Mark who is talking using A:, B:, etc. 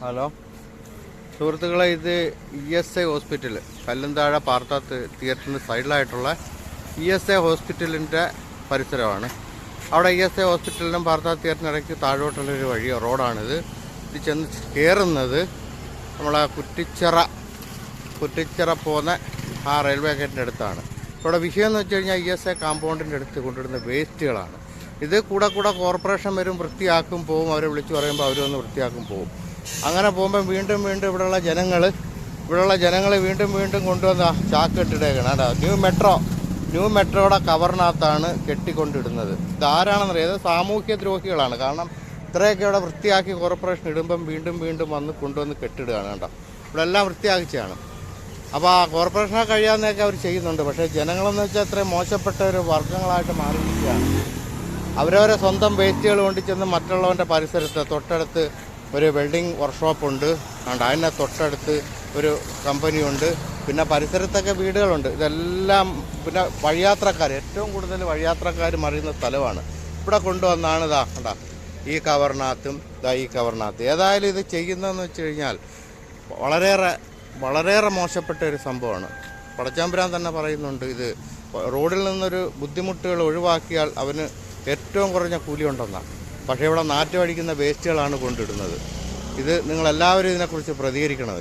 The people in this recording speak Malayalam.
A: ഹലോ സുഹൃത്തുക്കളെ, ഇത് ESI ഹോസ്പിറ്റൽ കല്ലുംതാഴ പാർത്ത തിയേറ്ററിന് സൈഡിലായിട്ടുള്ള ESI ഹോസ്പിറ്റലിൻ്റെ പരിസരമാണ്. അവിടെ ESI ഹോസ്പിറ്റലിനും പാർത്ത തിയേറ്ററിനിടയ്ക്ക് താഴോട്ടുള്ളൊരു വഴിയോ റോഡാണിത്. ഇത് ചെന്ന് കയറുന്നത് നമ്മളെ കുറ്റിച്ചിറ പോകുന്ന ആ റെയിൽവേ ഗേറ്റിൻ്റെ അടുത്താണ്. ഇവിടെ വിഷയം എന്ന് വെച്ച് കഴിഞ്ഞാൽ ESI കാമ്പൗണ്ടിൻ്റെ അടുത്ത് കൊണ്ടിടുന്ന വേസ്റ്റുകളാണ്. ഇത് കൂടെ കോർപ്പറേഷൻ വരും, വൃത്തിയാക്കും പോവും. അവരെ വിളിച്ച് പറയുമ്പോൾ അവരൊന്ന് വൃത്തിയാക്കും പോവും. അങ്ങനെ പോകുമ്പോൾ വീണ്ടും ഇവിടെയുള്ള ജനങ്ങൾ വീണ്ടും കൊണ്ടുവന്ന ചാക്കിട്ടിടേക്കണം കേട്ടോ. ന്യൂ മെട്രോയുടെ കവറിനകത്താണ് കെട്ടിക്കൊണ്ടിടുന്നത്. ഇതാരാണെന്നറിയാം, ഇത് സാമൂഹ്യ ദ്രോഹികളാണ്. കാരണം ഇത്രയൊക്കെ ഇവിടെ വൃത്തിയാക്കി കോർപ്പറേഷൻ ഇടുമ്പം വീണ്ടും വന്ന് കൊണ്ടുവന്ന് കെട്ടിടുകയാണ് കേട്ടോ. ഇവിടെ എല്ലാം വൃത്തിയാക്കിച്ചാണ്. അപ്പോൾ ആ കോർപ്പറേഷനെ കഴിയാവുന്നതൊക്കെ അവർ ചെയ്യുന്നുണ്ട്. പക്ഷേ ജനങ്ങളെന്ന് വെച്ചാൽ ഇത്രയും മോശപ്പെട്ട ഒരു വർഗ്ഗങ്ങളായിട്ട് മാറിയിരിക്കുകയാണ്. അവരവരെ സ്വന്തം വേസ്റ്റുകൾ കൊണ്ടുചെന്ന് മറ്റുള്ളവൻ്റെ പരിസരത്ത് തൊട്ടടുത്ത് ഒരു വെൽഡിങ് വർക്ക്ഷോപ്പുണ്ട്, അതിൻ്റെ തൊട്ടടുത്ത് ഒരു കമ്പനിയുണ്ട്, പിന്നെ പരിസരത്തൊക്കെ വീടുകളുണ്ട്. ഇതെല്ലാം പിന്നെ ഏറ്റവും കൂടുതൽ വഴിയാത്രക്കാർ മറിയുന്ന സ്ഥലമാണ്. ഇവിടെ കൊണ്ടുവന്നാണ് ഈ കവറിനകത്തും ഈ കവറിനകത്ത്. ഏതായാലും ഇത് ചെയ്യുന്നതെന്ന് വെച്ച് കഴിഞ്ഞാൽ വളരെയേറെ മോശപ്പെട്ട ഒരു സംഭവമാണ്. പടച്ചാമ്പുരാൻ തന്നെ പറയുന്നുണ്ട്, ഇത് റോഡിൽ നിന്നൊരു ബുദ്ധിമുട്ടുകൾ ഒഴിവാക്കിയാൽ അവന് ഏറ്റവും കുറഞ്ഞ കൂലി ഉണ്ടെന്നാണ്. പക്ഷേ ഇവിടെ നാറ്റമടിക്കുന്ന വേസ്റ്റുകളാണ് കൊണ്ടിടുന്നത്. ഇത് നിങ്ങളെല്ലാവരും ഇതിനെക്കുറിച്ച് പ്രതികരിക്കണം.